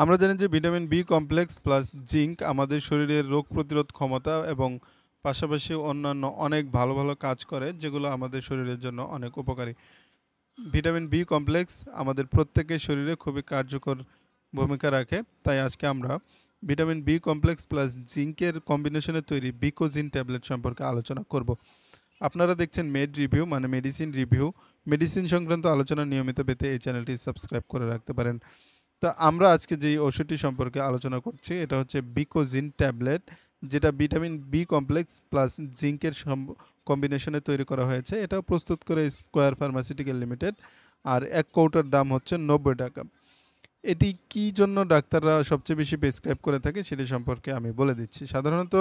আমরা জানি যে vitamin B complex plus zinc আমাদের শরীরের রোগ প্রতিরোধ ক্ষমতা এবং পাশাপাশি অন্যান্য অনেক ভালো ভালো কাজ করে, যেগুলো আমাদের শরীরের জন্য অনেক উপকারী। ভিটামিন বি কমপ্লেক্স আমাদের প্রত্যেকের শরীরে খুবই কার্যকর ভূমিকা রাখে। তাই আজকে আমরা ভিটামিন বি কমপ্লেক্স প্লাস জিঙ্কের কম্বিনেশনে তৈরি বিকোজিন ট্যাবলেট সম্পর্কে আলোচনা করব। আপনারা দেখছেন মেড রিভিউ, মানে মেডিসিন রিভিউ। মেডিসিন সংক্রান্ত আলোচনা নিয়মিত পেতে এই চ্যানেলটি সাবস্ক্রাইব করে রাখতে পারেন। তা আমরা আজকে যেই ওষুধটি সম্পর্কে আলোচনা করছি এটা হচ্ছে বিকোজিন ট্যাবলেট, যেটা ভিটামিন বি কমপ্লেক্স প্লাস জিঙ্কের কম্বিনেশনে তৈরি করা হয়েছে। এটা প্রস্তুত করে স্কোয়ার ফার্মাসিউটিক্যাল লিমিটেড, আর এক কৌটার দাম হচ্ছে 90 টাকা। এটি কী জন্য ডাক্তাররা সবচেয়ে বেশি প্রেসক্রাইব করে থাকে সেটি সম্পর্কে আমি বলে দিচ্ছি। সাধারণত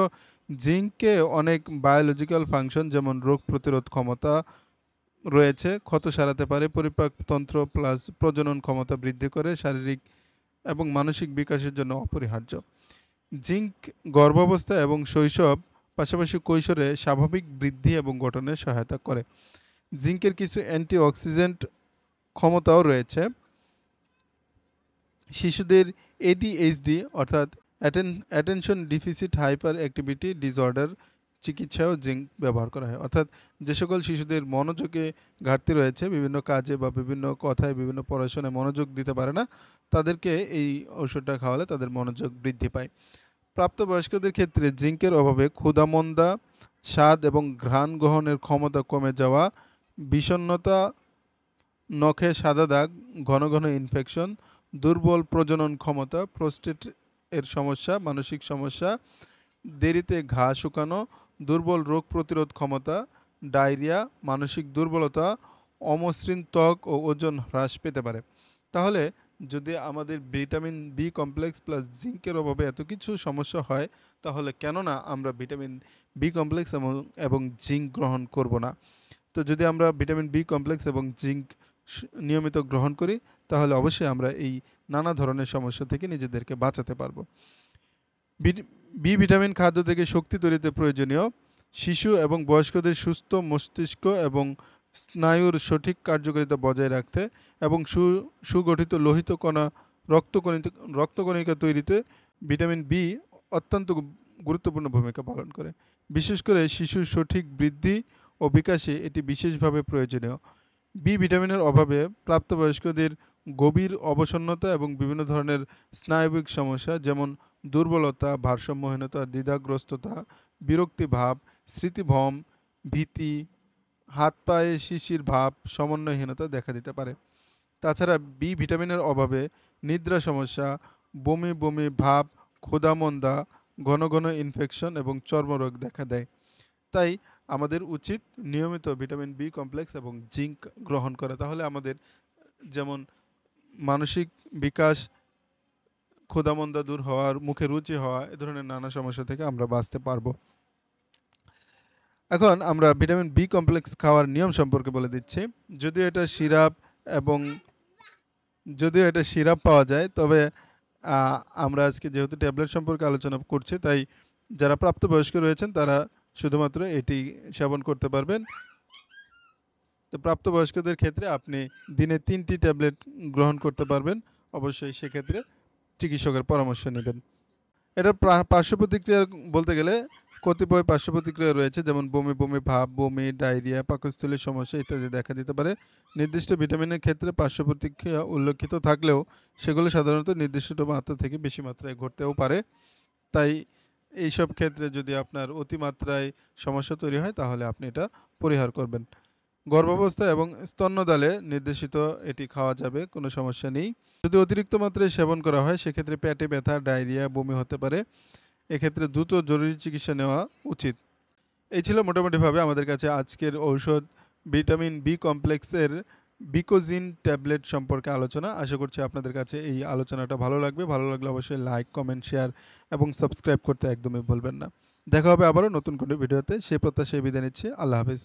জিঙ্কে অনেক বায়োলজিক্যাল ফাংশন, যেমন রোগ প্রতিরোধ ক্ষমতা রয়েছে, ক্ষত সারাতে পারে, পরিপাকতন্ত্র প্লাস প্রজনন ক্ষমতা বৃদ্ধি করে, শারীরিক এবং মানসিক বিকাশের জন্য অপরিহার্য। জিঙ্ক গর্ভাবস্থা এবং শৈশব, পাশাপাশি কৈশোরে স্বাভাবিক বৃদ্ধি এবং গঠনে সহায়তা করে। জিঙ্কের কিছু অ্যান্টিঅক্সিডেন্ট ক্ষমতাও রয়েছে। শিশুদের এডিএইচডি অর্থাৎ attention deficit hyperactivity disorder চিকিৎসায়ও জিঙ্ক ব্যবহার করা হয়। অর্থাৎ যে সকল শিশুদের মনোযোগে ঘাটতি রয়েছে, বিভিন্ন কাজে বা বিভিন্ন কথায়, বিভিন্ন পড়াশোনায় মনোযোগ দিতে পারে না, তাদেরকে এই ওষুধটা খাওয়ালে তাদের মনোযোগ বৃদ্ধি পায়। প্রাপ্তবয়স্কদের ক্ষেত্রে জিঙ্কের অভাবে ক্ষুধামন্দা, স্বাদ এবং ঘ্রাণ গ্রহণের ক্ষমতা কমে যাওয়া, বিষণ্ণতা, নখে সাদা দাগ, ঘন ঘন ইনফেকশন, দুর্বল প্রজনন ক্ষমতা, প্রোস্টেট এর সমস্যা, মানসিক সমস্যা, দেরিতে ঘা শুকানো, দুর্বল রোগ প্রতিরোধ ক্ষমতা, ডায়রিয়া, মানসিক দুর্বলতা, অমসৃণ ত্বক ও ওজন হ্রাস পেতে পারে। তাহলে যদি আমাদের ভিটামিন বি কমপ্লেক্স প্লাস জিঙ্কের অভাবে এত কিছু সমস্যা হয়, তাহলে কেননা আমরা ভিটামিন বি কমপ্লেক্স এবং জিঙ্ক গ্রহণ করব না? তো যদি আমরা ভিটামিন বি কমপ্লেক্স এবং জিঙ্ক নিয়মিত গ্রহণ করি, তাহলে অবশ্যই আমরা এই নানা ধরনের সমস্যা থেকে নিজেদেরকে বাঁচাতে পারবো। বি ভিটামিন খাদ্য থেকে শক্তি তৈরিতে প্রয়োজনীয়। শিশু এবং বয়স্কদের সুস্থ মস্তিষ্ক এবং স্নায়ুর সঠিক কার্যকারিতা বজায় রাখতে এবং সুগঠিত লোহিত কণা, রক্তকণিকা তৈরিতে ভিটামিন বি অত্যন্ত গুরুত্বপূর্ণ ভূমিকা পালন করে। বিশেষ করে শিশুর সঠিক বৃদ্ধি ও বিকাশে এটি বিশেষভাবে প্রয়োজনীয়। বি ভিটামিনের অভাবে প্রাপ্তবয়স্কদের গভীর অবসন্নতা এবং বিভিন্ন ধরনের স্নায়বিক সমস্যা, যেমন দুর্বলতা, ভারসাম্যহীনতা, দ্বিধাগ্রস্ততা, বিরক্তিভাব, স্মৃতিভ্রম, ভীতি, হাত পায়ে শিশির ভাব, সমন্বয়হীনতা দেখা দিতে পারে। তাছাড়া বি ভিটামিনের অভাবে নিদ্রা সমস্যা, বমি বমি ভাব, ক্ষুধামন্দা, ঘন ঘন ইনফেকশন এবং চর্মরোগ দেখা দেয়। তাই আমাদের উচিত নিয়মিত ভিটামিন বি কমপ্লেক্স এবং জিঙ্ক গ্রহণ করা। তাহলে আমাদের যেমন মানসিক বিকাশ, ক্ষুধামন্দা দূর হওয়ার, মুখে রুচি হওয়া, এ ধরনের নানা সমস্যা থেকে আমরা বাঁচতে পারবো। এখন আমরা ভিটামিন বি কমপ্লেক্স খাওয়ার নিয়ম সম্পর্কে বলে দিচ্ছি। যদিও এটা সিরাপ পাওয়া যায়, তবে আমরা আজকে যেহেতু ট্যাবলেট সম্পর্কে আলোচনা করছি, তাই যারা প্রাপ্তবয়স্ক রয়েছেন তারা শুধুমাত্র এটি সেবন করতে পারবেন। তো প্রাপ্তবয়স্কদের ক্ষেত্রে আপনি দিনে 3টি ট্যাবলেট গ্রহণ করতে পারবেন। অবশ্যই সেক্ষেত্রে চিকিৎসকের পরামর্শ নেবেন। এটার পার্শ্ব প্রতিক্রিয়া বলতে গেলে কতিপয় পার্শ্ব প্রতিক্রিয়া রয়েছে, যেমন বমি বমি ভাব, বমি, ডায়রিয়া, পাকস্থলীর সমস্যা ইত্যাদি দেখা দিতে পারে। নির্দিষ্ট ভিটামিনের ক্ষেত্রে পার্শ্ব প্রতিক্রিয়া উল্লেখিত থাকলেও সেগুলো সাধারণত নির্দিষ্ট মাত্রা থেকে বেশি মাত্রায় ঘটতেও পারে। তাই এইসব ক্ষেত্রে যদি আপনার অতিমাত্রায় সমস্যা তৈরি হয়, তাহলে আপনি এটা পরিহার করবেন। গর্ভাবস্থা এবং স্তন্যদালে নির্দেশিত এটি খাওয়া যাবে, কোনো সমস্যা নেই। যদি অতিরিক্ত মাত্রায় সেবন করা হয়, সেক্ষেত্রে পেটে ব্যথা, ডায়রিয়া, বমি হতে পারে। এক্ষেত্রে দ্রুত জরুরি চিকিৎসা নেওয়া উচিত। এই ছিল মোটামুটিভাবে আমাদের কাছে আজকের ঔষধ ভিটামিন বি কমপ্লেক্সের বিকোজিন ট্যাবলেট সম্পর্কে আলোচনা। আশা করছি আপনাদের কাছে এই আলোচনাটা ভালো লাগবে। ভালো লাগলে অবশ্যই লাইক, কমেন্ট, শেয়ার এবং সাবস্ক্রাইব করতে একদমই ভুলবেন না। দেখা হবে আবারও নতুন কোনো ভিডিওতে। সেই প্রত্যাশায় বিদায় নিচ্ছি। আল্লাহ হাফেজ।